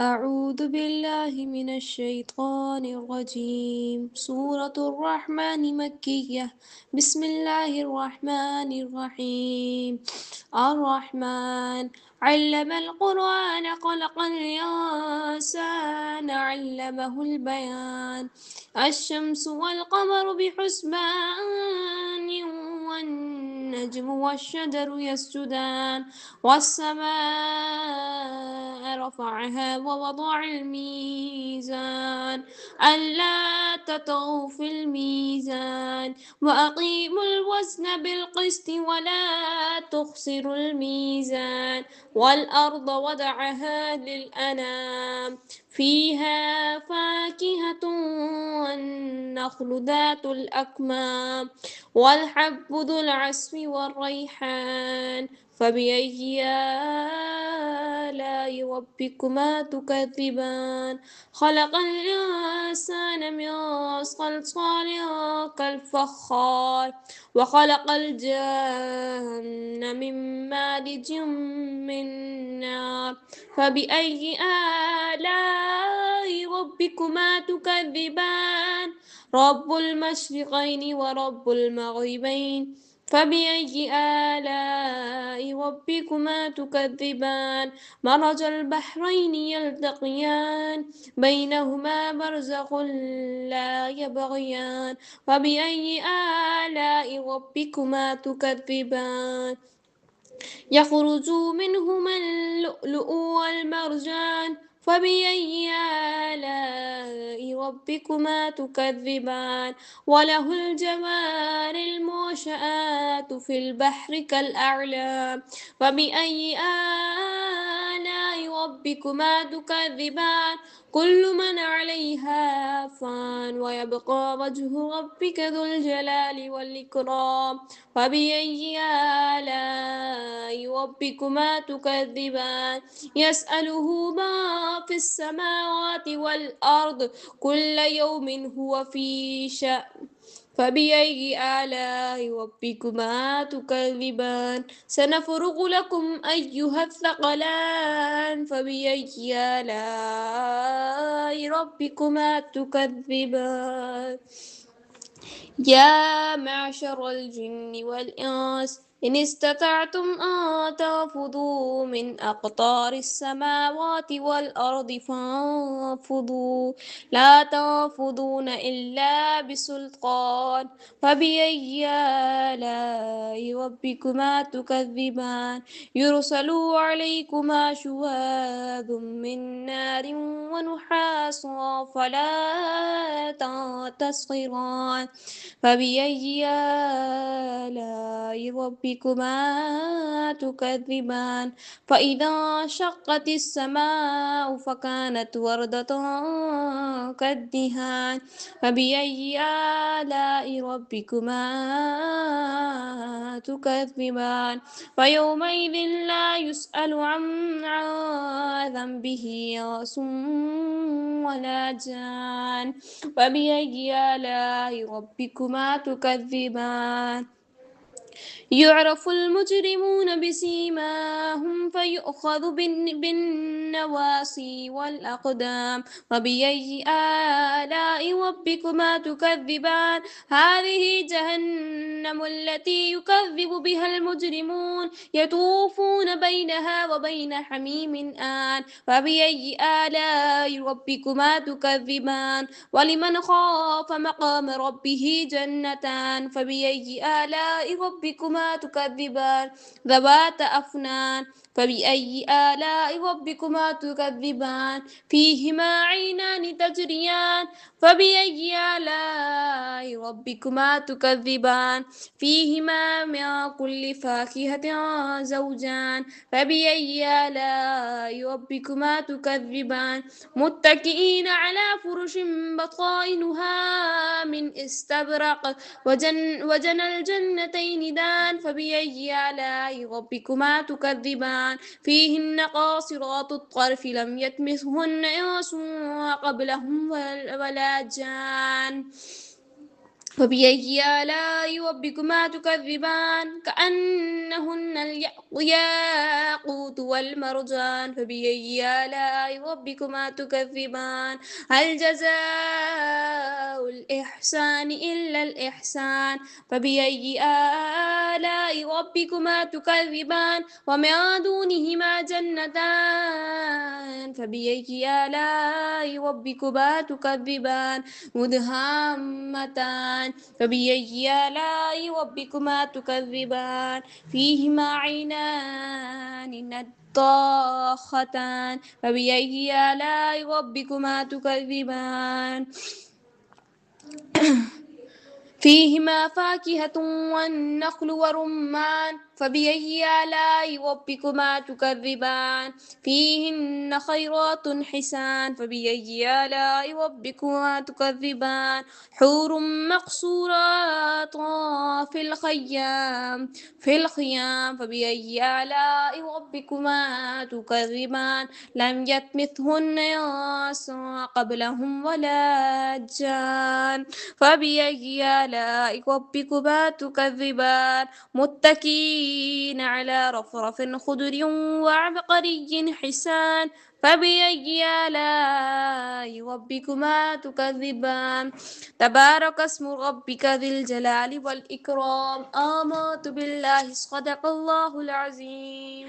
أعوذ بالله من الشيطان الرجيم. سورة الرحمن مكية. بسم الله الرحمن الرحيم. الرحمن علم القرآن خلق الإنسان علمه البيان. الشمس والقمر بحسبان والنجم والشجر يسجدان والسماء رفعها ووضع الميزان ألا تطغوا في الميزان وأقيموا الوزن بالقسط ولا تخسروا الميزان والأرض وضعها للأنام فيها فاكهة والنخل ذات الأكمام والحب ذو العصف والريحان فبأي آلاء ربكما تكذبان خلق الإنسان من صلصال كالفخار وخلق الجن من مارج من نار فبأي آلاء ربكما تكذبان رب المشرقين ورب المغربين فبأي آلاء ربكما تكذبان مرج البحرين يلتقيان بينهما برزخ لا يبغيان فبأي آلاء ربكما تكذبان يخرج منهما اللؤلؤ والمرجان فبأي آلاء ربكما تكذبان وله الجوار المنشآت في البحر كالأعلام فبأي آلاء ربكما تكذبان كل من عليها فان ويبقى وجه ربك ذو الجلال والإكرام فبأي آلاء ربكما تكذبان يسأله ما في السماوات والأرض كل يوم هو في شأن فبأي آلاء ربكما تكذبان سنفرغ لكم أيها الثقلان فبأي آلاء ربكما تكذبان يا معشر الجن والإنس إن استطعتم أن تنفذوا من أقطار السماوات والأرض فانفذوا لا تنفذون إلا بسلطان فبأي آلاء ربكما تكذبان يرسل عليكما شواظ من نار ونحاس فلا تنتصران فبأي آلاء ربكما تكذبان فإذا انشقت السماء فكانت وردة كالدهان فبأي آلاء ربكما تكذبان فيومئذ لا يسأل عن ذنبه انس ولا جان فبأي آلاء ربكما تكذبان يعرف المجرمون بسيماهم فيؤخذ بالنواصي والأقدام وبأي آلاء ربكما تكذبان هذه جهنم التي يكذب بها المجرمون يطوفون بينها وبين حميم آن فبأي آلاء ربكما تكذبان ولمن خاف مقام ربه جنتان فبأي آلاء ربكما تكذبان ذوات أفنان فبأي آلاء ربكما تكذبان فيهما عينان تجريان فبأي آلاء ربكما تكذبان فيهما من كل فاكهة زوجان فبأي آلاء ربكما تكذبان متكئين على فرش بطائنها من استبرق وجنى الجنتين دان فبأي آلاء ربكما تكذبان فيهن قاصرات الطرف لم يطمثهن إنس قبلهم ولا جان فبأي آلاء ربكما تكذبان كأنهن الياقوت والمرجان فبأي آلاء ربكما تكذبان هل جزاء الإحسان إلا الإحسان فبأي آلاء ربكما تكذبان ومن دونهما جنتان فبأي آلاء ربكما تكذبان مدهامتان فبأي آلاء ربكما تكذبان فيهما عينان نضاختان فبأي آلاء ربكما تكذبان فيهما فاكهة والنخل ورمان فبأي آلاء ربكما تكذبان فيهن خيرات حسان فبأي آلاء ربكما تكذبان حور مقصورات في الخيام فبأي آلاء ربكما تكذبان لم يطمثهن إنس قبلهم ولا جان فبأي آلاء ربكما تكذبان متكئين على رفرف خضر وعبقري حسان فبأي آلاء ربكما تكذبان تبارك اسم ربك ذي الجلال والإكرام آمنت بالله صدق الله العظيم.